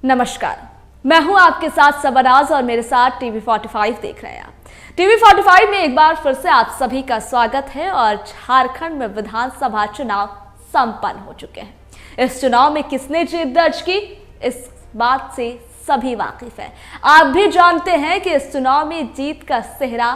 नमस्कार, मैं हूं आपके साथ सबनाज और मेरे साथ टीवी 45 देख रहे हैं आप। टीवी 45 में एक बार फिर से आप सभी का स्वागत है। और झारखंड में विधानसभा चुनाव संपन्न हो चुके हैं। इस चुनाव में किसने जीत दर्ज की, इस बात से सभी वाकिफ हैं। आप भी जानते हैं कि इस चुनाव में जीत का सेहरा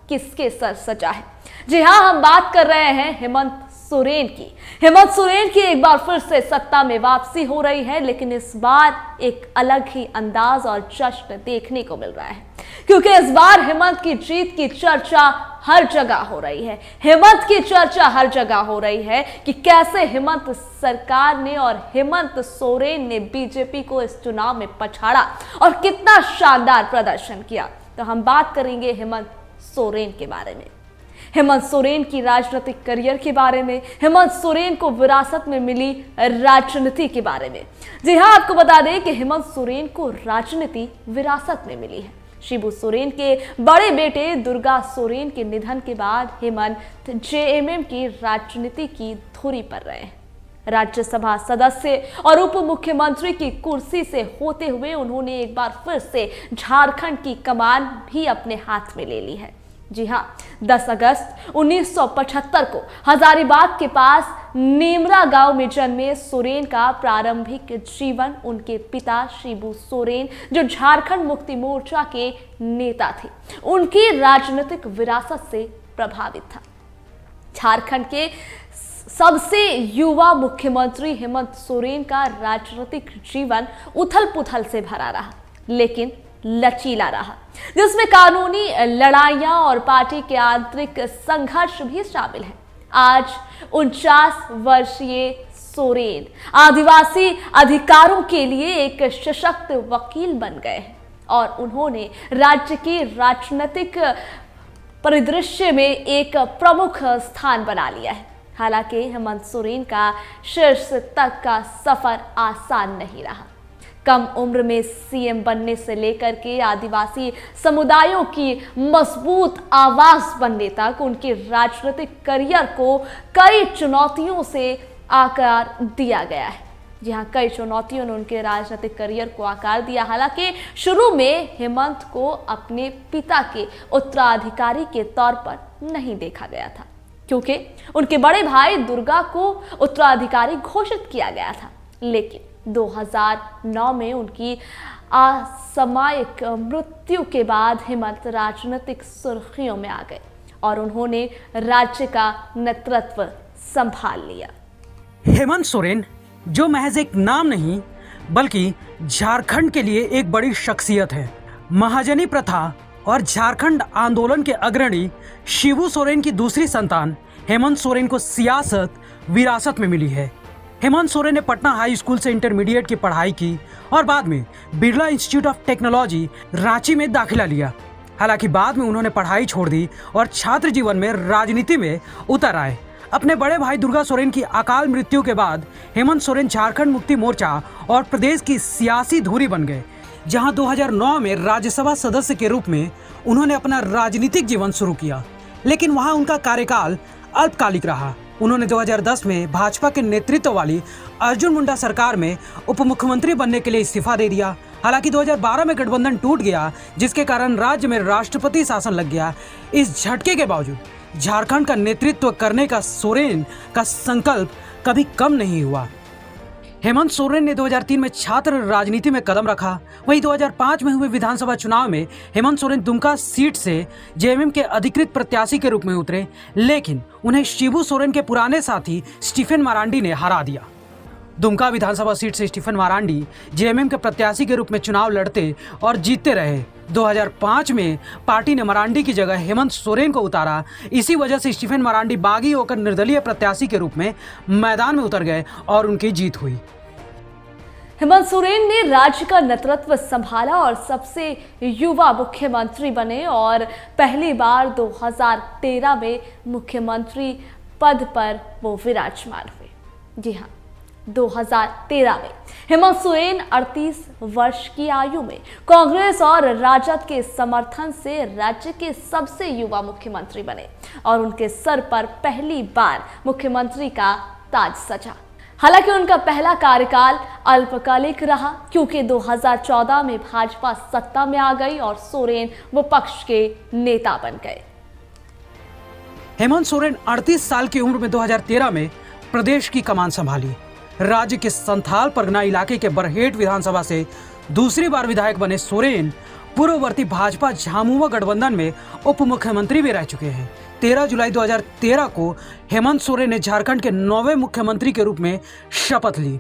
किसके सर सजा है। जी हां, हम बात कर रहे हैं हेमंत सोरेन की। हेमंत सोरेन की एक बार फिर से सत्ता में वापसी हो रही है, लेकिन इस बार एक अलग ही अंदाज और जश्न देखने को मिल रहा है, क्योंकि इस बार हेमंत की जीत की चर्चा हर जगह हो रही है। हेमंत की चर्चा हर जगह हो रही है कि कैसे हेमंत सरकार ने और हेमंत सोरेन ने बीजेपी को इस चुनाव में पछाड़ा और कितना शानदार प्रदर्शन किया। तो हम बात करेंगे हेमंत सोरेन के बारे में, हेमंत सोरेन की राजनीतिक करियर के बारे में, हेमंत सोरेन को विरासत में मिली राजनीति के बारे में। जी हां, आपको बता दें कि हेमंत सोरेन को राजनीति विरासत में मिली है। शिबू सोरेन के बड़े बेटे दुर्गा सोरेन के निधन के बाद हेमंत जेएमएम की राजनीति की धुरी पर रहे हैं। राज्यसभा सदस्य और उप मुख्यमंत्री की कुर्सी से होते हुए उन्होंने एक बार फिर से झारखंड की कमान भी अपने हाथ में ले ली है। जी हां, 10 अगस्त 1975 को हजारीबाग के पास नेमरा गांव में जन्मे सोरेन का प्रारंभिक जीवन उनके पिता शिबू सोरेन, जो झारखंड मुक्ति मोर्चा के नेता थे, उनकी राजनीतिक विरासत से प्रभावित था। झारखंड के सबसे युवा मुख्यमंत्री हेमंत सोरेन का राजनीतिक जीवन उथल पुथल से भरा रहा, लेकिन लचीला रहा, जिसमें कानूनी लड़ाइयां और पार्टी के आंतरिक संघर्ष भी शामिल हैं। आज 49 वर्षीय सोरेन आदिवासी अधिकारों के लिए एक सशक्त वकील बन गए हैं और उन्होंने राज्य के राजनीतिक परिदृश्य में एक प्रमुख स्थान बना लिया है। हालांकि हेमंत सोरेन का शीर्ष तक का सफर आसान नहीं रहा। कम उम्र में सीएम बनने से लेकर के आदिवासी समुदायों की मजबूत आवाज बनने तक उनके राजनीतिक करियर को कई चुनौतियों से आकार दिया गया है। जी हां, कई चुनौतियों ने उनके राजनीतिक करियर को आकार दिया। हालांकि शुरू में हेमंत को अपने पिता के उत्तराधिकारी के तौर पर नहीं देखा गया था, क्योंकि उनके बड़े भाई दुर्गा को उत्तराधिकारी घोषित किया गया था। लेकिन 2009 में उनकी असामयिक मृत्यु के बाद हेमंत राजनीतिक सुर्खियों में आ गए और उन्होंने राज्य का नेतृत्व संभाल लिया। हेमंत सोरेन जो महज एक नाम नहीं बल्कि झारखंड के लिए एक बड़ी शख्सियत है। महाजनी प्रथा और झारखंड आंदोलन के अग्रणी शिबू सोरेन की दूसरी संतान हेमंत सोरेन को सियासत विरासत में मिली है। हेमंत सोरेन ने पटना हाई स्कूल से इंटरमीडिएट की पढ़ाई की और बाद में Birla institute of technology Ranchi में दाखिला लिया। हालांकि बाद में उन्होंने पढ़ाई छोड़ दी और छात्र जीवन में राजनीति में उतर आए। अपने बड़े भाई दुर्गा सोरेन की अकाल मृत्यु के बाद हेमंत सोरेन झारखंड मुक्ति मोर्चा और प्रदेश की सियासी धुरी बन गए, जहां 2009 में राज्यसभा सदस्य के रूप में उन्होंने अपना राजनीतिक जीवन शुरू किया। लेकिन वहां उनका कार्यकाल अल्पकालिक रहा। उन्होंने 2010 में भाजपा के नेतृत्व वाली अर्जुन मुंडा सरकार में उप मुख्यमंत्री बनने के लिए इस्तीफा दे दिया। हालांकि 2012 में गठबंधन टूट गया, जिसके कारण राज्य में राष्ट्रपति शासन लग गया। इस झटके के बावजूद झारखंड का नेतृत्व करने का सोरेन का संकल्प कभी कम नहीं हुआ। हेमंत सोरेन ने 2003 में छात्र राजनीति में कदम रखा। वहीं 2005 में हुए विधानसभा चुनाव में हेमंत सोरेन दुमका सीट से जेएमएम के अधिकृत प्रत्याशी के रूप में उतरे, लेकिन उन्हें शिबू सोरेन के पुराने साथी स्टीफन मारांडी ने हरा दिया। दुमका विधानसभा सीट से स्टीफन मारांडी जेएमएम के प्रत्याशी के रूप में चुनाव लड़ते और जीतते रहे। 2005 में पार्टी ने मारांडी की जगह हेमंत सोरेन को उतारा। इसी वजह से स्टीफन मारांडी बागी होकर निर्दलीय प्रत्याशी के रूप में मैदान में उतर गए और उनकी जीत हुई। हेमंत सोरेन ने राज्य का नेतृत्व संभाला और सबसे युवा मुख्यमंत्री बने और पहली बार 2013 में मुख्यमंत्री पद पर वो विराजमान हुए। जी हाँ, 2013 में हेमंत सोरेन 38 वर्ष की आयु में कांग्रेस और राजद के समर्थन से राज्य के सबसे युवा मुख्यमंत्री बने और उनके सर पर पहली बार मुख्यमंत्री का ताज सजा। हालांकि उनका पहला कार्यकाल अल्पकालिक रहा, क्योंकि 2014 में भाजपा सत्ता में आ गई और सोरेन विपक्ष के नेता बन गए। हेमंत सोरेन 38 साल की उम्र में 2013 में प्रदेश की कमान संभाली। राज्य के संथाल परगना इलाके के बरहेट विधानसभा से दूसरी बार विधायक बने सोरेन पूर्ववर्ती भाजपा झामुमो गठबंधन में उप मुख्यमंत्री भी रह चुके हैं। 13 जुलाई 2013 को हेमंत सोरेन ने झारखंड के 9वें मुख्यमंत्री के रूप में शपथ ली।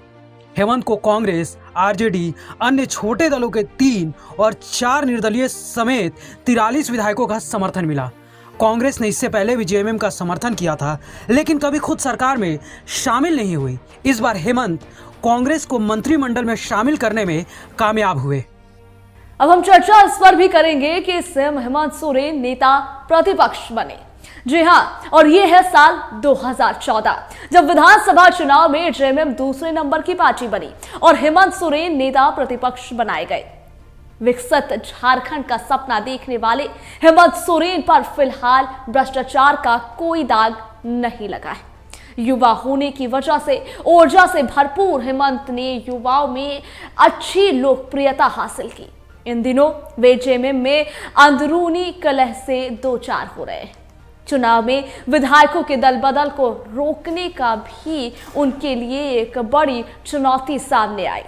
हेमंत को कांग्रेस, आरजेडी, अन्य छोटे दलों के 3 और 4 निर्दलीय समेत 43 विधायकों का समर्थन मिला। कांग्रेस ने इससे पहले भी जेएमएम का समर्थन किया था, लेकिन कभी खुद सरकार में शामिल नहीं हुई। इस बार हेमंत कांग्रेस को मंत्रिमंडल में शामिल करने में कामयाब हुए। अब हम चर्चा इस पर भी करेंगे कि सीएम हेमंत सोरेन नेता प्रतिपक्ष बने। जी हां, और ये है साल 2014, जब विधानसभा चुनाव में जेएमएम दूसरे नंबर की पार्टी बनी और हेमंत सोरेन नेता प्रतिपक्ष बनाए गए। विकसित झारखंड का सपना देखने वाले हेमंत सोरेन पर फिलहाल भ्रष्टाचार का कोई दाग नहीं लगा है। युवा होने की वजह से ऊर्जा से भरपूर हेमंत ने युवाओं में अच्छी लोकप्रियता हासिल की। इन दिनों वे जेएमएम में अंदरूनी कलह से दो चार हो रहे हैं। चुनाव में विधायकों के दल बदल को रोकने का भी उनके लिए एक बड़ी चुनौती सामने आई।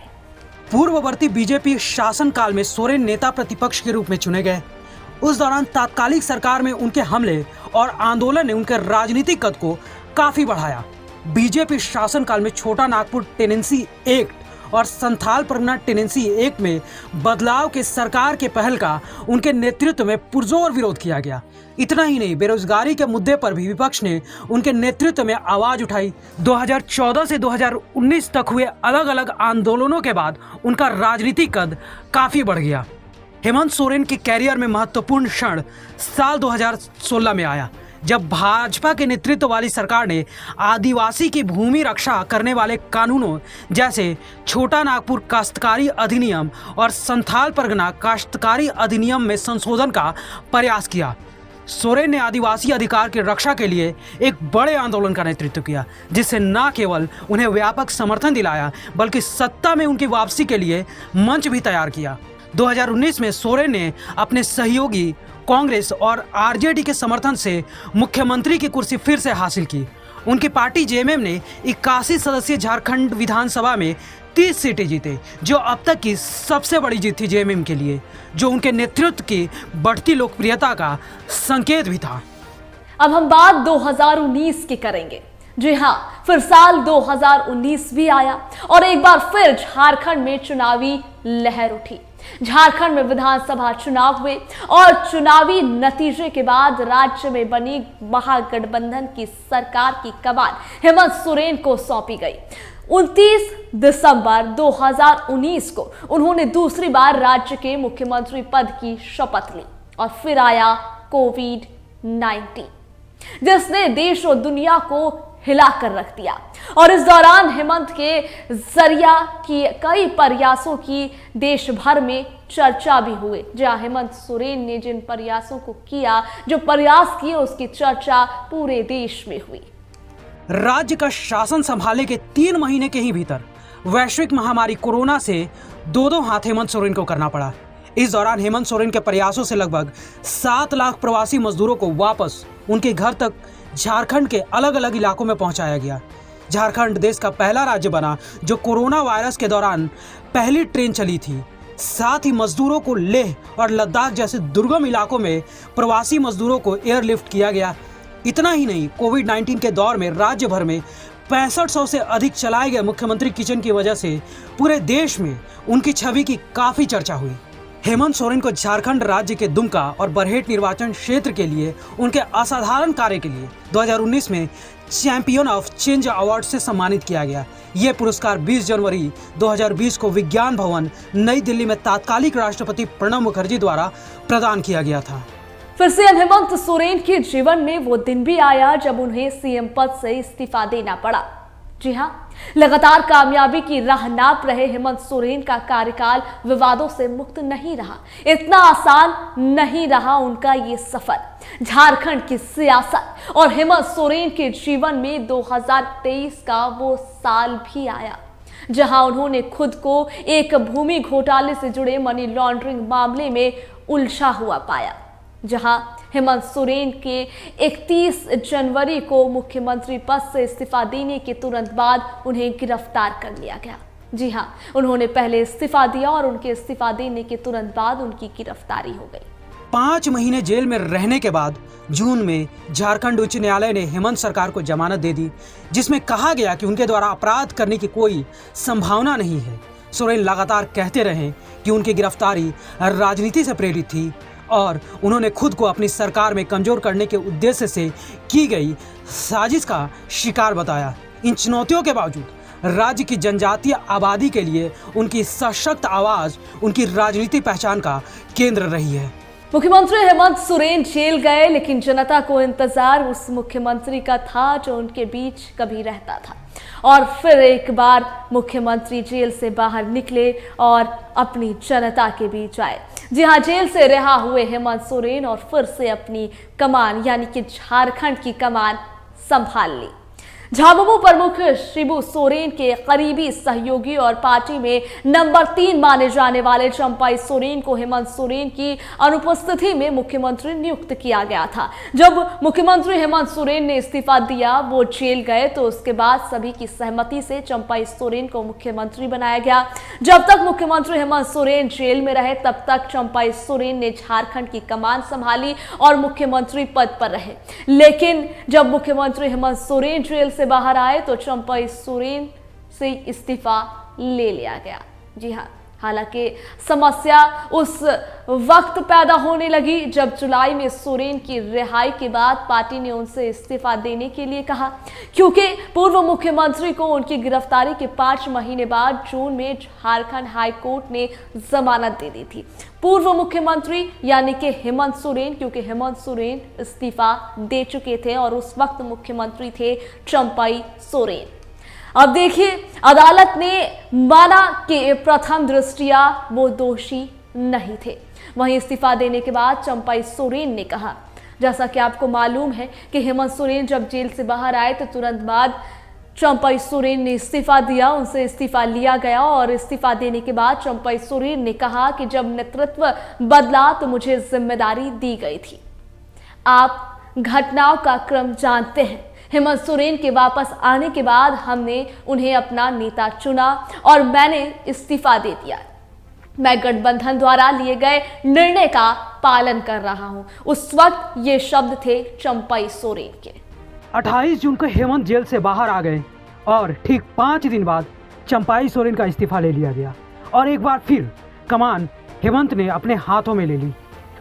पूर्ववर्ती बीजेपी शासनकाल में सोरेन नेता प्रतिपक्ष के रूप में चुने गए। उस दौरान तात्कालिक सरकार में उनके हमले और आंदोलन ने उनके राजनीतिक कद को काफी बढ़ाया। बीजेपी शासनकाल में छोटा नागपुर टेनेंसी एक्ट और संथाल परगना टेनेंसी एक्ट में बदलाव के सरकार के पहल का उनके नेतृत्व में पुरजोर विरोध किया गया। इतना ही नहीं, बेरोजगारी के मुद्दे पर भी विपक्ष ने उनके नेतृत्व में आवाज उठाई। 2014 से 2019 तक हुए अलग अलग आंदोलनों के बाद उनका राजनीतिक कद काफी बढ़ गया। हेमंत सोरेन के कैरियर में महत्वपूर्ण क्षण साल 2016 में आया, जब भाजपा के नेतृत्व वाली सरकार ने आदिवासी की भूमि रक्षा करने वाले कानूनों जैसे छोटा नागपुर काश्तकारी अधिनियम और संथाल परगना काश्तकारी अधिनियम में संशोधन का प्रयास किया। सोरेन ने आदिवासी अधिकार की रक्षा के लिए एक बड़े आंदोलन का नेतृत्व किया, जिससे न केवल उन्हें व्यापक समर्थन दिलाया, बल्कि सत्ता में उनकी वापसी के लिए मंच भी तैयार किया। 2019 में सोरेन ने अपने सहयोगी कांग्रेस और आरजेडी के समर्थन से मुख्यमंत्री की कुर्सी फिर से हासिल की। उनकी पार्टी जेएमएम ने 81 सदस्यीय झारखंड विधानसभा में 30 सीटें जीते, जो अब तक की सबसे बड़ी जीत थी जेएमएम के लिए, जो उनके नेतृत्व की बढ़ती लोकप्रियता का संकेत भी था। अब हम बात 2019 की करेंगे। जी हां, फिर साल 2019 भी आया और एक बार फिर झारखंड में चुनावी लहर उठी। झारखंड में विधानसभा चुनाव हुए और चुनावी नतीजे के बाद राज्य में बनी महागठबंधन की सरकार की कमान हेमंत सोरेन को सौंपी गई। 29 दिसंबर 2019 को उन्होंने दूसरी बार राज्य के मुख्यमंत्री पद की शपथ ली और फिर आया कोविड-19, जिसने देश और दुनिया को हिला कर रख दिया। और इस दौरान हेमंत के जरिया की कई प्रयासों की देश भर में चर्चा भी हुई। जहां हेमंत सोरेन ने जिन प्रयासों को किया, जो प्रयास किए, उसकी चर्चा पूरे देश में हुई। राज्य का शासन संभालने के 3 महीने के ही भीतर वैश्विक महामारी कोरोना से दो हाथ हेमंत सोरेन को करना पड़ा। इस दौरान हेमंत सोरेन के प्रयासों से लगभग 7 लाख प्रवासी मजदूरों को वापस उनके घर तक झारखंड के अलग अलग इलाकों में पहुंचाया गया। झारखंड देश का पहला राज्य बना जो कोरोना वायरस के दौरान पहली ट्रेन चली थी। साथ ही मजदूरों को लेह और लद्दाख जैसे दुर्गम इलाकों में प्रवासी मजदूरों को एयरलिफ्ट किया गया। इतना ही नहीं, कोविड-19 के दौर में राज्य भर में 6500 से अधिक चलाए गए मुख्यमंत्री किचन की वजह से पूरे देश में उनकी छवि की काफी चर्चा हुई। हेमंत सोरेन को झारखंड राज्य के दुमका और बरहेट निर्वाचन क्षेत्र के लिए उनके असाधारण कार्य के लिए 2019 में चैंपियन ऑफ चेंज अवार्ड से सम्मानित किया गया। यह पुरस्कार 20 जनवरी 2020 को विज्ञान भवन नई दिल्ली में तात्कालिक राष्ट्रपति प्रणब मुखर्जी द्वारा प्रदान किया गया था। फिर सीएम हेमंत सोरेन के जीवन में वो दिन भी आया जब उन्हें सीएम पद से इस्तीफा देना पड़ा। जी हां, लगातार कामयाबी की राह नाप रहे हेमंत सोरेन का कार्यकाल विवादों से मुक्त नहीं रहा। इतना आसान नहीं रहा उनका ये सफर। झारखंड की सियासत और हेमंत सोरेन के जीवन में 2023 का वो साल भी आया जहां उन्होंने खुद को एक भूमि घोटाले से जुड़े मनी लॉन्ड्रिंग मामले में उलझा हुआ पाया, जहां हेमंत सोरेन के 31 जनवरी को मुख्यमंत्री पद से इस्तीफा देने के तुरंत बाद उन्हें गिरफ्तार कर लिया गया। जी हां, उन्होंने पहले इस्तीफा दिया और उनके इस्तीफा देने के तुरंत बाद उनकी गिरफ्तारी हो गई। 5 महीने जेल में रहने के बाद जून में झारखंड उच्च न्यायालय ने हेमंत सरकार को जमानत दे दी, जिसमें कहा गया कि उनके द्वारा अपराध करने की कोई संभावना नहीं है। सोरेन लगातार कहते रहे कि उनकी गिरफ्तारी राजनीति से प्रेरित थी और उन्होंने खुद को अपनी सरकार में कमजोर करने के उद्देश्य से की गई साजिश का शिकार बताया। इन चुनौतियों के बावजूद राज्य की जनजातीय आबादी के लिए उनकी सशक्त आवाज उनकी राजनीतिक पहचान का केंद्र रही है। मुख्यमंत्री हेमंत सोरेन जेल गए, लेकिन जनता को इंतजार उस मुख्यमंत्री का था जो उनके बीच कभी रहता था। और फिर एक बार मुख्यमंत्री जेल से बाहर निकले और अपनी जनता के बीच आए। जी हां, जेल से रिहा हुए हेमंत सोरेन और फिर से अपनी कमान यानी कि झारखंड की कमान संभाल ली। झाबुमो प्रमुख शिबू सोरेन के करीबी सहयोगी और पार्टी में नंबर 3 माने जाने वाले चंपाई सोरेन को हेमंत सोरेन की अनुपस्थिति में मुख्यमंत्री नियुक्त किया गया था। जब मुख्यमंत्री हेमंत सोरेन ने इस्तीफा दिया, वो जेल गए, तो उसके बाद सभी की सहमति से चंपाई सोरेन को मुख्यमंत्री बनाया गया। जब तक मुख्यमंत्री हेमंत सोरेन जेल में रहे, तब तक चंपाई सोरेन ने झारखंड की कमान संभाली और मुख्यमंत्री पद पर रहे। लेकिन जब मुख्यमंत्री हेमंत सोरेन जेल से बाहर आए तो चंपाई सोरेन से इस्तीफा ले लिया गया। जी हां, हालांकि समस्या उस वक्त पैदा होने लगी जब जुलाई में सोरेन की रिहाई के बाद पार्टी ने उनसे इस्तीफा देने के लिए कहा, क्योंकि पूर्व मुख्यमंत्री को उनकी गिरफ्तारी के 5 महीने बाद जून में झारखंड हाई कोर्ट ने जमानत दे दी थी। पूर्व मुख्यमंत्री यानी कि हेमंत सोरेन, क्योंकि हेमंत सोरेन इस्तीफा दे चुके थे और उस वक्त मुख्यमंत्री थे चंपाई सोरेन। अब देखिए, अदालत ने माना कि प्रथम दृष्टया वो दोषी नहीं थे। वहीं इस्तीफा देने के बाद चंपाई सोरेन ने कहा, जैसा कि आपको मालूम है कि हेमंत सोरेन जब जेल से बाहर आए तो तुरंत बाद चंपाई सोरेन ने इस्तीफा दिया, उनसे इस्तीफा लिया गया और इस्तीफा देने के बाद चंपाई सोरेन ने कहा कि जब नेतृत्व बदला तो मुझे जिम्मेदारी दी गई थी। आप घटनाओं का क्रम जानते हैं। हेमंत सोरेन के वापस आने के बाद हमने उन्हें अपना नेता चुना और मैंने इस्तीफा दे दिया। मैं गठबंधन द्वारा लिए गए निर्णय का पालन कर रहा हूं। उस वक्त ये शब्द थे चंपाई सोरेन के। 28 जून को हेमंत जेल से बाहर आ गए और ठीक 5 दिन बाद चंपाई सोरेन का इस्तीफा ले लिया गया और एक बार फिर कमान हेमंत ने अपने हाथों में ले ली।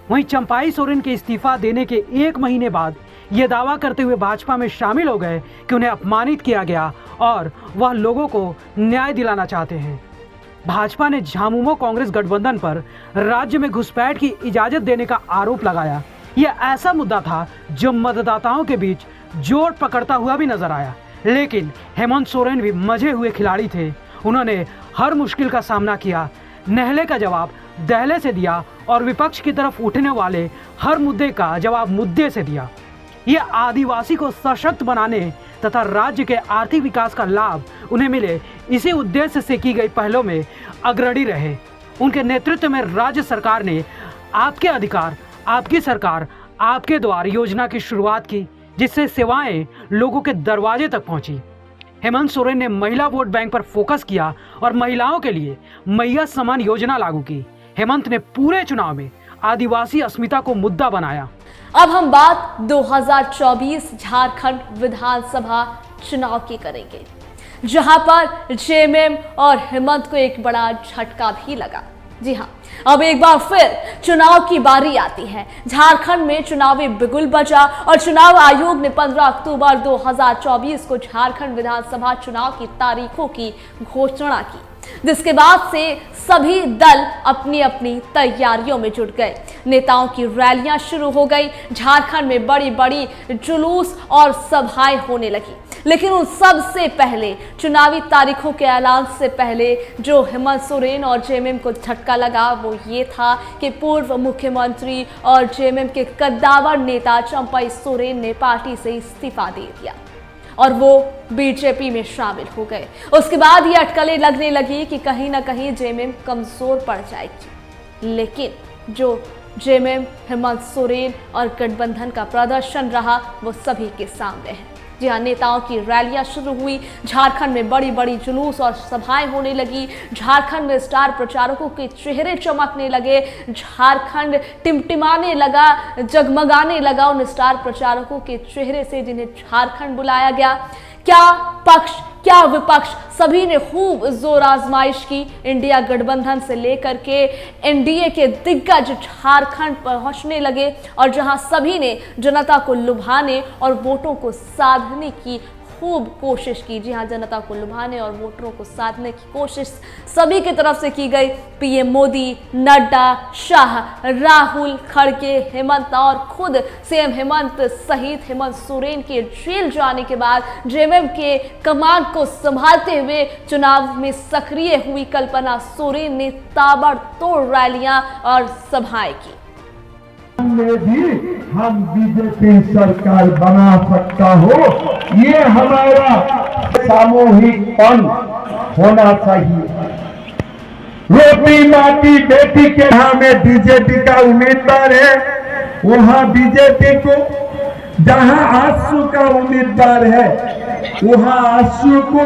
वहीं चंपाई सोरेन के इस्तीफा देने के 1 महीने बाद ये दावा करते हुए भाजपा में शामिल हो गए कि उन्हें अपमानित किया गया और वह लोगों को न्याय दिलाना चाहते हैं। भाजपा ने झामुमो कांग्रेस गठबंधन पर राज्य में घुसपैठ की इजाजत देने का आरोप लगाया। यह ऐसा मुद्दा था जो मतदाताओं के बीच जोर पकड़ता हुआ भी नजर आया, लेकिन हेमंत सोरेन भी मजे हुए खिलाड़ी थे। उन्होंने हर मुश्किल का सामना किया, नहले का जवाब दहले से दिया और विपक्ष की तरफ उठने वाले हर मुद्दे का जवाब मुद्दे से दिया। यह आदिवासी को सशक्त बनाने तथा राज्य के आर्थिक विकास का लाभ उन्हें मिले, इसी उद्देश्य से की गई पहलों में अग्रणी रहे। उनके नेतृत्व में राज्य सरकार ने आपके अधिकार आपकी सरकार आपके द्वार योजना की शुरुआत की, जिससे सेवाएं लोगों के दरवाजे तक पहुंची। हेमंत सोरेन ने महिला वोट बैंक पर फोकस किया और महिलाओं के लिए मैया समान योजना लागू की। हेमंत ने पूरे चुनाव में आदिवासी अस्मिता को मुद्दा बनाया। अब हम बात 2024 झारखंड विधानसभा चुनाव की करेंगे, जहां पर जेएमएम और हेमंत को एक बड़ा झटका भी लगा। जी हां, अब एक बार फिर चुनाव की बारी आती है। झारखंड में चुनावी बिगुल बजा और चुनाव आयोग ने 15 अक्टूबर 2024 को झारखंड विधानसभा चुनाव की तारीखों की घोषणा की, जिसके बाद से सभी दल अपनी अपनी तैयारियों में जुट गए। नेताओं की रैलियां शुरू हो गई, झारखंड में बड़ी बड़ी जुलूस और सभाएं होने लगी। लेकिन उन सब से पहले चुनावी तारीखों के ऐलान से पहले जो हेमंत सोरेन और जेएमएम को झटका लगा वो ये था कि पूर्व मुख्यमंत्री और जेएमएम के कद्दावर नेता चंपई सोरेन ने पार्टी से इस्तीफा दे दिया और वो बीजेपी में शामिल हो गए। उसके बाद ये अटकलें लगने लगी कि कहीं ना कहीं जेएमएम कमजोर पड़ जाएगी, लेकिन जो जेएमएम, हेमंत सोरेन और गठबंधन का प्रदर्शन रहा वो सभी के सामने है। जी हाँ, नेताओं की रैलियां शुरू हुई, झारखंड में बड़ी बड़ी जुलूस और सभाएं होने लगी, झारखंड में स्टार प्रचारकों के चेहरे चमकने लगे, झारखंड टिमटिमाने लगा, जगमगाने लगा उन स्टार प्रचारकों के चेहरे से जिन्हें झारखंड बुलाया गया। क्या पक्ष क्या विपक्ष सभी ने खूब जोर आजमाइश की। इंडिया गठबंधन से लेकर के एनडीए के दिग्गज झारखंड पहुंचने लगे और जहां सभी ने जनता को लुभाने और वोटों को साधने की खूब कोशिश की। जी हां, जनता को लुभाने और वोटरों को साधने की कोशिश सभी की तरफ से की गई। पीएम मोदी, नड्डा, शाह, राहुल, खड़गे, हेमंत और खुद सीएम हेमंत सहित हेमंत सोरेन के जेल जाने के बाद जेएमएम के कमान को संभालते हुए चुनाव में सक्रिय हुई कल्पना सोरेन ने ताबड़तोड़ रैलियां और सभाएं की। में भी हम बीजेपी सरकार बना सकता हो, ये हमारा सामूहिकपन होना चाहिए। रोटी माटी बेटी के यहाँ में बीजेपी का उम्मीदवार है, वहाँ बीजेपी को, जहाँ आंसू का उम्मीदवार है वहाँ आंसू को,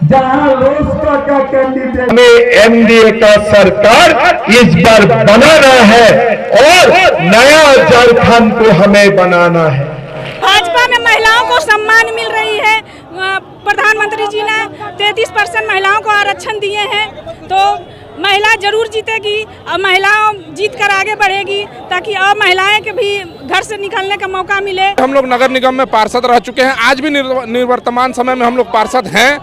जहाँ लोजपा का कैंडिडेट में एनडीए का सरकार इस बार बनाना है और नया झारखंड को हमें बनाना है। भाजपा में महिलाओं को सम्मान मिल रही है। प्रधानमंत्री जी ने 33% महिलाओं को आरक्षण दिए हैं, तो महिला जरूर जीतेगी और महिलाओं जीत कर आगे बढ़ेगी ताकि और महिलाएं के भी घर से निकलने का मौका मिले। हम लोग नगर निगम में पार्षद रह चुके हैं, आज भी निवर्तमान समय में हम लोग पार्षद हैं।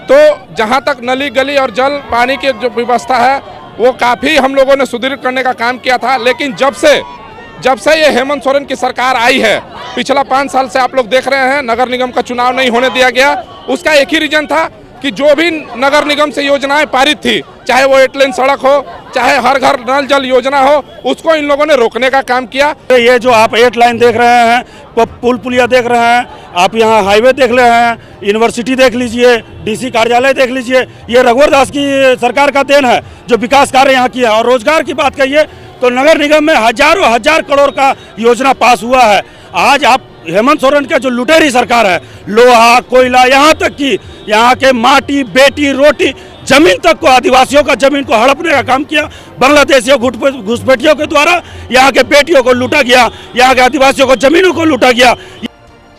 तो जहां तक नली गली और जल पानी की जो व्यवस्था है वो काफ़ी हम लोगों ने सुदृढ़ करने का काम किया था, लेकिन जब से ये हेमंत सोरेन की सरकार आई है, पिछला 5 साल से आप लोग देख रहे हैं नगर निगम का चुनाव नहीं होने दिया गया। उसका एक ही रीजन था कि जो भी नगर निगम से योजनाएं पारित थी, चाहे वो 8 लेन सड़क हो, चाहे हर घर नल जल योजना हो, उसको इन लोगों ने रोकने का काम किया। ये जो आप 8 लाइन देख रहे हैं, पुल पुलिया देख रहे हैं, आप यहाँ हाईवे देख रहे हैं, यूनिवर्सिटी देख लीजिए, डीसी कार्यालय देख लीजिए, ये रघुवर दास की सरकार का देन है जो विकास कार्य यहाँ किया। और रोजगार की बात कहिए तो नगर निगम में हजारों हजार करोड़ का योजना पास हुआ है। आज आप हेमंत सोरेन का जो लुटेरी सरकार है, लोहा कोयला यहाँ तक कि यहाँ के माटी बेटी रोटी जमीन तक को, आदिवासियों का जमीन को हड़पने का काम किया। बांग्लादेशियों घुसपैठियों के द्वारा यहाँ के बेटियों को लूटा गया, यहाँ के आदिवासियों को जमीनों को लूटा गया।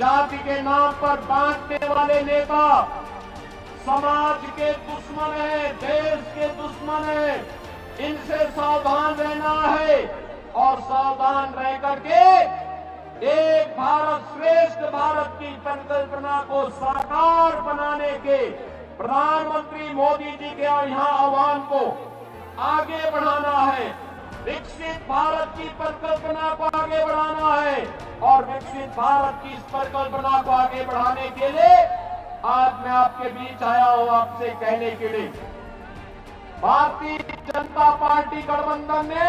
जाति के नाम पर बांटने वाले नेता समाज के दुश्मन है, देश के दुश्मन है, इनसे सावधान रहना है और सावधान रह करके एक भारत श्रेष्ठ भारत की परिकल्पना को साकार बनाने के प्रधानमंत्री मोदी जी के यहाँ आह्वान को आगे बढ़ाना है। विकसित भारत की परिकल्पना को आगे बढ़ाना है और विकसित भारत की इस परिकल्पना को आगे बढ़ाने के लिए आज मैं आपके बीच आया हूं आपसे कहने के लिए। भारतीय जनता पार्टी गठबंधन ने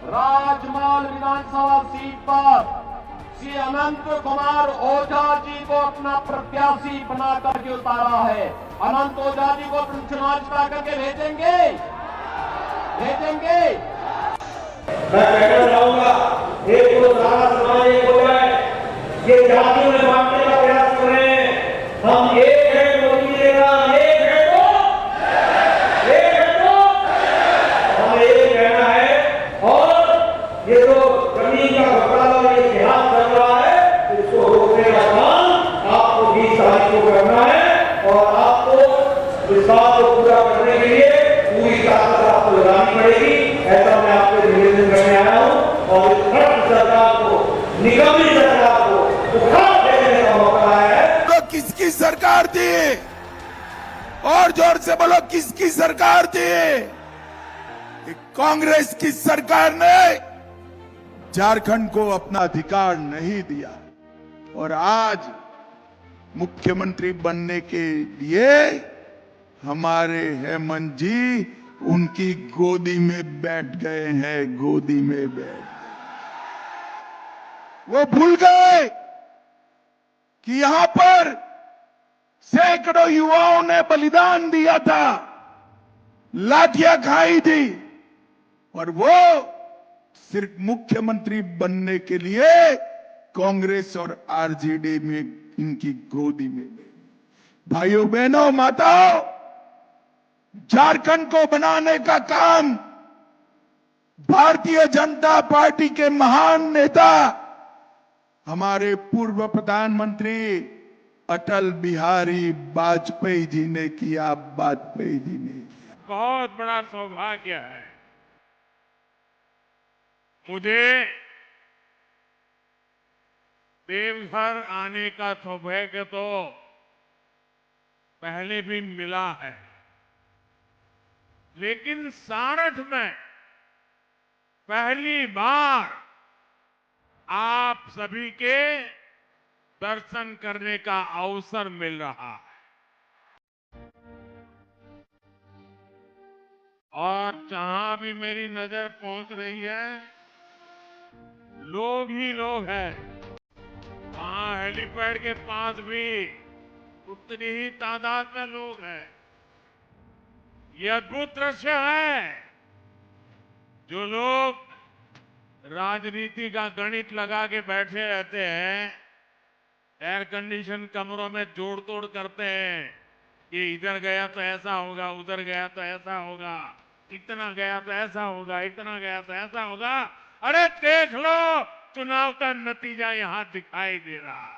राजमहल विधानसभा सीट पर श्री अनंत कुमार ओझा जी को अपना प्रत्याशी बना करके उतारा है। अनंत ओझा जी को चुनाव जिता करके भेजेंगे। मैं कहना चाहूंगा, एक तो सारा समाज एक हो जाए, ये जातियों में बांटने का प्रयास करें। हम एक है, मोदी जी का एक है तो हमें एक कहना है। और ये जो जमीन का घपला और ये इतिहास चल रहा है, इसको रोकने का काम आपको 20 तारीख को करना है और आपको इस बात को पूरा करने के लिए पूरी ताकत आपको लगानी पड़ेगी। ऐसा मैं आपको निवेदन करने आया हूं और इस भ्रष्ट सरकार को, निगमी सरकार को उखाड़ देने का मौका है। तो किसकी सरकार थी? और जोर से बोलो, किसकी सरकार थी? कांग्रेस की सरकार ने झारखंड को अपना अधिकार नहीं दिया और आज मुख्यमंत्री बनने के लिए हमारे हेमंत जी उनकी गोदी में बैठ गए हैं, गोदी में बैठ। वो भूल गए कि यहां पर सैकड़ों युवाओं ने बलिदान दिया था, लाठियां खाई थी, और वो सिर्फ मुख्यमंत्री बनने के लिए कांग्रेस और आरजेडी में इनकी गोदी में गए। भाइयों बहनों माताओं, झारखंड को बनाने का काम भारतीय जनता पार्टी के महान नेता हमारे पूर्व प्रधानमंत्री अटल बिहारी वाजपेयी जी ने किया। वाजपेयी जी ने बहुत बड़ा सौभाग्य है मुझे देवघर आने का सौभाग्य तो पहले भी मिला है, लेकिन सारठ में पहली बार आप सभी के दर्शन करने का अवसर मिल रहा है। और जहां भी मेरी नजर पहुंच रही है, लोग ही लोग हैं। वहां हेलीपैड के पास भी उतनी ही तादाद में लोग हैं। ये अद्भुत दृश्य है। जो लोग राजनीति का गणित लगा के बैठे रहते हैं, एयर कंडीशन कमरों में जोड़ तोड़ करते हैं कि इधर गया तो ऐसा होगा, उधर गया तो ऐसा होगा, इतना गया तो ऐसा होगा, इतना गया तो ऐसा होगा। अरे देख लो, चुनाव का नतीजा यहां दिखाई दे रहा है।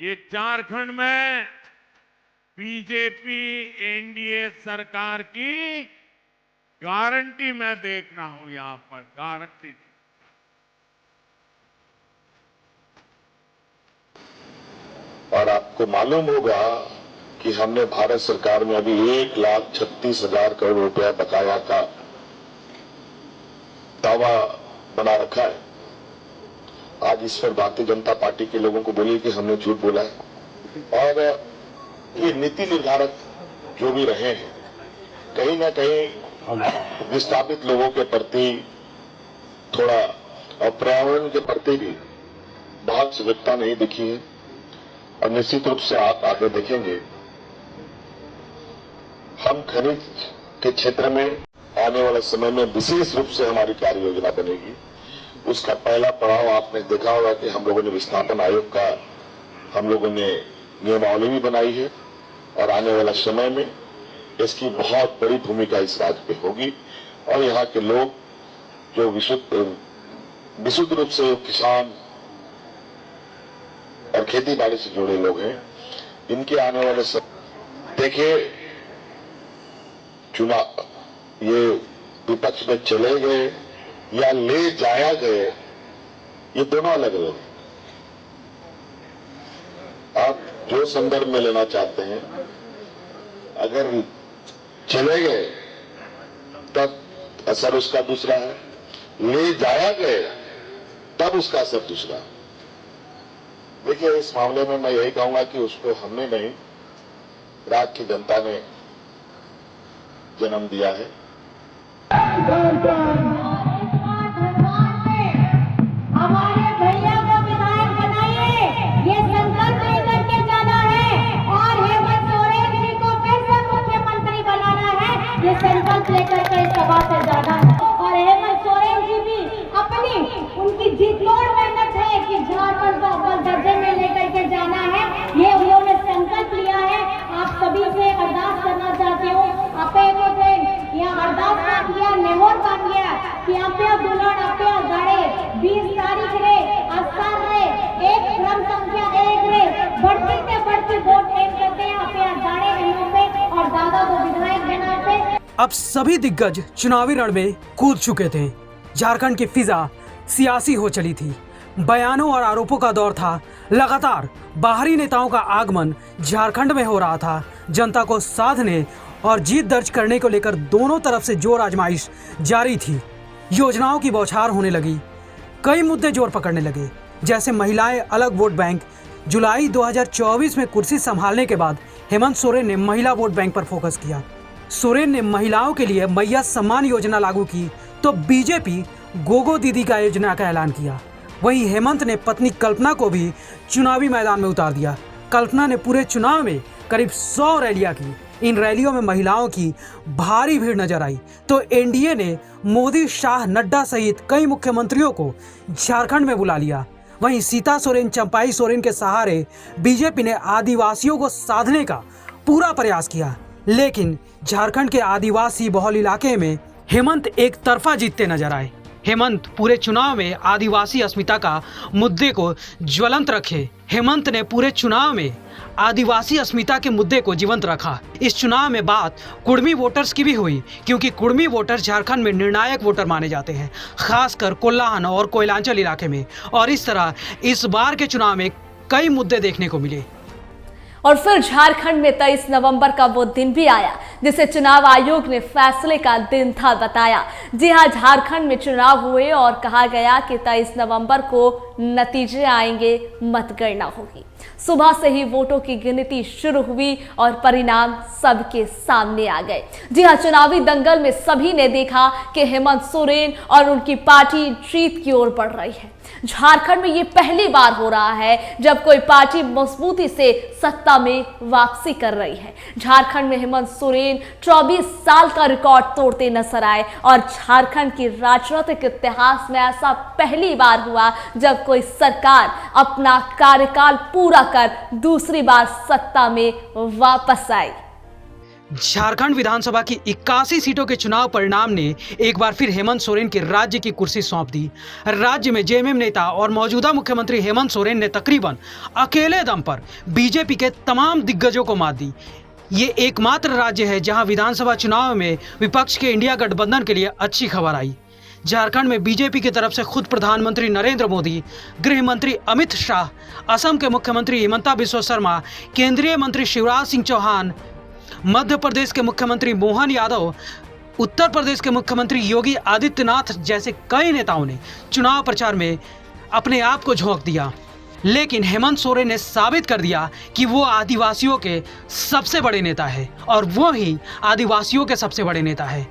ये झारखंड में बीजेपी एनडीए सरकार की गारंटी मैं देख रहा हूं। यहां पर गारंटी। और आपको मालूम होगा कि हमने भारत सरकार में अभी 1,36,000 करोड़ रुपया बकाया का दावा बना रखा है। आज इस पर भारतीय जनता पार्टी के लोगों को बोलिए कि हमने झूठ बोला है। और ये नीति निर्धारक जो भी रहे हैं, कहीं ना कहीं विस्थापित लोगों के प्रति थोड़ा और पर्यावरण के प्रति भी बहुत सजगता नहीं दिखी है। और निश्चित रूप से आप आगे देखेंगे, हम खनिज के क्षेत्र में आने वाले समय में विशेष रूप से हमारी कार्य योजना बनेगी। उसका पहला पड़ाव आपने देखा होगा कि हम लोगों ने विस्थापन आयोग का हम लोगों ने नियमावली भी बनाई है, और आने वाला समय में इसकी बहुत बड़ी भूमिका इस राज्य पे होगी। और यहाँ के लोग जो विशुद्ध रूप से किसान और खेती बाड़ी से जुड़े लोग हैं, इनके आने वाले सब देखिए, चुनाव ये विपक्ष में चले गए या ले जाया गए, ये दोनों अलग अलग। आप जो संदर्भ में लेना चाहते हैं, अगर चले गए तब असर उसका दूसरा है, ले जाया गए तब उसका असर दूसरा। देखिए, इस मामले में मैं यही कहूंगा कि उसको हमने नहीं, राज्य की जनता ने जन्म दिया है। हमारे भैया को विधायक बनाइए, ये संकल्प लेकर के जाना है। और हेमंत सोरेन जी को फिर से मुख्यमंत्री बनाना है, ये संकल्प लेकर के सभा से जाना है। और हेमंत सोरेन जी भी अपनी उनकी जीततोड़ मेहनत है कि झारखंड को अव्वल दर्जे में लेकर के जाना है, ये उन्होंने संकल्प लिया है। आप सभी से अरदास करना चाहती हूँ, आपे को यहाँ अरदास कर दिया, नेहोर कर दिया कि आपे दुलार आपे गाड़े 20 तारीख रे अस्तार रे एक क्रम संख्या 1 रे बढ़ती से बढ़ती वोट एक करते हैं आपे गाड़े एनो पे और दादा को विधायक बना पे। अब सभी दिग्गज चुनावी रण में कूद चुके थे। झारखंड की फिजा सियासी हो चली थी। बयानों और आरोपों का दौर था। लगातार बाहरी नेताओं का आगमन झारखंड में हो रहा था। जनता को साधने और जीत दर्ज करने को लेकर दोनों तरफ से जोर आजमाइश जारी थी। योजनाओं की बौछार होने लगी। कई मुद्दे जोर पकड़ने लगे, जैसे महिलाएं अलग वोट बैंक। जुलाई 2024 में कुर्सी संभालने के बाद हेमंत सोरेन ने महिला वोट बैंक पर फोकस किया। सोरेन ने महिलाओं के लिए मैया सम्मान योजना लागू की तो बीजेपी गोगो दीदी का योजना का ऐलान किया। वहीं हेमंत ने पत्नी कल्पना को भी चुनावी मैदान में उतार दिया। कल्पना ने पूरे चुनाव में करीब 100 रैलियां की। इन रैलियों में महिलाओं की भारी भीड़ नजर आई तो एनडीए ने मोदी, शाह, नड्डा सहित कई मुख्यमंत्रियों को झारखंड में बुला लिया। वहीं सीता सोरेन, चंपाई सोरेन के सहारे बीजेपी ने आदिवासियों को साधने का पूरा प्रयास किया, लेकिन झारखंड के आदिवासी बहुल इलाके में हेमंत एक तरफा जीतते नजर आए। हेमंत पूरे चुनाव में आदिवासी अस्मिता का मुद्दे को ज्वलंत रखे। हेमंत ने पूरे चुनाव में आदिवासी अस्मिता के मुद्दे को जीवंत रखा। इस चुनाव में बात कुड़मी वोटर्स की भी हुई, क्योंकि कुड़मी वोटर्स झारखंड में निर्णायक वोटर माने जाते हैं, खासकर कोल्हान और कोयलांचल इलाके में। और इस तरह इस बार के चुनाव में कई मुद्दे देखने को मिले। और फिर झारखंड में 23 नवंबर का वो दिन भी आया जिसे चुनाव आयोग ने फैसले का दिन था बताया। जी हां, झारखंड में चुनाव हुए और कहा गया कि 23 नवंबर को नतीजे आएंगे, मतगणना होगी। सुबह से ही वोटों की गिनती शुरू हुई और परिणाम सबके सामने आ गए। जी हां, चुनावी दंगल में सभी ने देखा कि हेमंत सोरेन और उनकी पार्टी जीत की ओर बढ़ रही है। झारखंड में ये पहली बार हो रहा है जब कोई पार्टी मजबूती से सत्ता में वापसी कर रही है। झारखंड में हेमंत सोरेन 24 साल का रिकॉर्ड तोड़ते नजर आए और झारखंड की राजनीतिक इतिहास में ऐसा पहली बार हुआ जब कोई सरकार अपना कार्यकाल पूरा कर दूसरी बार सत्ता में वापस आई। झारखंड विधानसभा की 81 सीटों के चुनाव परिणाम ने एक बार फिर हेमंत सोरेन की राज्य की कुर्सी सौंप दी। राज्य में जेएमएम नेता और मौजूदा मुख्यमंत्री हेमंत सोरेन ने तकरीबन अकेले दम पर बीजेपी के तमाम दिग्गजों को मात दी। ये एकमात्र राज्य है जहां विधानसभा चुनाव में विपक्ष के इंडिया गठबंधन के लिए अच्छी खबर आई। झारखंड में बीजेपी की तरफ से खुद प्रधानमंत्री नरेंद्र मोदी, गृह मंत्री अमित शाह, असम के मुख्यमंत्री हिमंता बिस्वा शर्मा, केंद्रीय मंत्री शिवराज सिंह चौहान, मध्य प्रदेश के मुख्यमंत्री मोहन यादव, उत्तर प्रदेश के मुख्यमंत्री योगी आदित्यनाथ जैसे कई नेताओं ने चुनाव प्रचार में अपने आप को झोंक दिया। लेकिन हेमंत सोरेन ने साबित कर दिया कि वो आदिवासियों के सबसे बड़े नेता है और वो ही आदिवासियों के सबसे बड़े नेता है।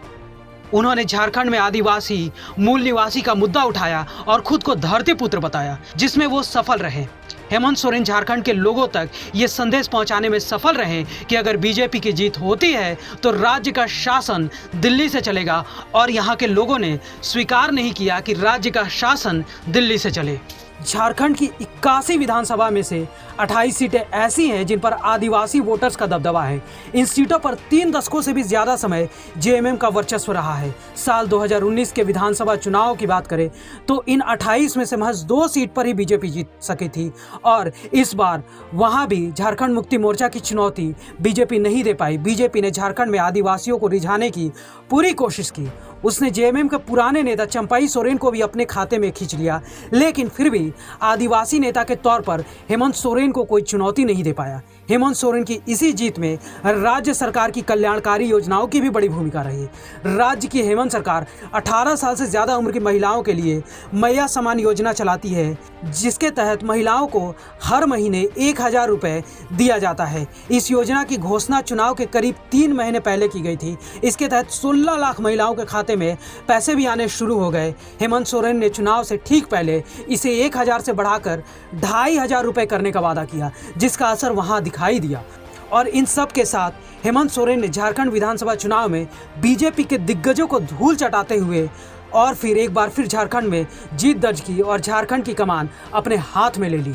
उन्होंने झारखंड में आदिवासी मूल निवासी का मुद्दा उठाया और खुद को धरती पुत्र बताया, जिसमें वो सफल रहे। हेमंत सोरेन झारखंड के लोगों तक ये संदेश पहुंचाने में सफल रहे कि अगर बीजेपी की जीत होती है तो राज्य का शासन दिल्ली से चलेगा, और यहाँ के लोगों ने स्वीकार नहीं किया कि राज्य का शासन दिल्ली से चले। झारखंड की 81 विधानसभा में से 28 सीटें ऐसी हैं जिन पर आदिवासी वोटर्स का दबदबा है। इन सीटों पर 3 दशकों से भी ज्यादा समय जेएमएम का वर्चस्व रहा है। साल 2019 के विधानसभा चुनाव की बात करें तो इन 28 में से महज 2 सीट पर ही बीजेपी जीत सकी थी, और इस बार वहां भी झारखंड मुक्ति मोर्चा की चुनौती बीजेपी नहीं दे पाई। बीजेपी ने झारखंड में आदिवासियों को रिझाने की पूरी कोशिश की। उसने जेएमएम के पुराने नेता चंपाई सोरेन को भी अपने खाते में खींच लिया, लेकिन फिर भी आदिवासी नेता के तौर पर हेमंत सोरेन को कोई चुनौती नहीं दे पाया। हेमंत सोरेन की इसी जीत में राज्य सरकार की कल्याणकारी योजनाओं की भी बड़ी भूमिका रही। राज्य की हेमंत सरकार 18 साल से ज्यादा उम्र की महिलाओं के लिए मैया सम्मान योजना चलाती है, जिसके तहत महिलाओं को हर महीने 1000 रुपए दिया जाता है। इस योजना की घोषणा चुनाव के करीब 3 महीने पहले की गई थी। इसके तहत 16 लाख महिलाओं के खाते में पैसे भी आने शुरू हो गए। हेमंत सोरेन ने चुनाव से ठीक पहले इसे 1000 से बढ़ाकर 2500 रुपए करने का वादा किया, जिसका असर वहां दिखाई दिया। और इन सब के साथ हेमंत सोरेन ने झारखंड विधानसभा चुनाव में बीजेपी के दिग्गजों को धूल चटाते हुए और फिर एक बार फिर झारखंड में जीत दर्ज की और झारखंड की कमान अपने हाथ में ले ली।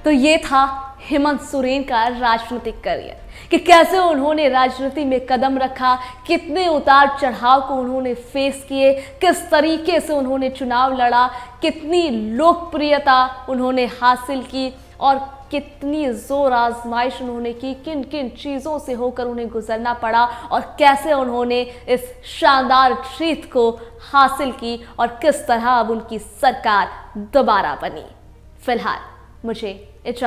तो ये था हेमंत सोरेन का राजनीतिक करियर कि कैसे उन्होंने राजनीति में कदम रखा, कितने उतार चढ़ाव को उन्होंने फेस किए, किस तरीके से उन्होंने चुनाव लड़ा, कितनी लोकप्रियता उन्होंने हासिल की और कितनी जोर आजमाइश उन्होंने की, किन किन चीज़ों से होकर उन्हें गुजरना पड़ा और कैसे उन्होंने इस शानदार जीत को हासिल की और किस तरह अब उनकी सरकार दोबारा बनी। फिलहाल मुझे इजाजत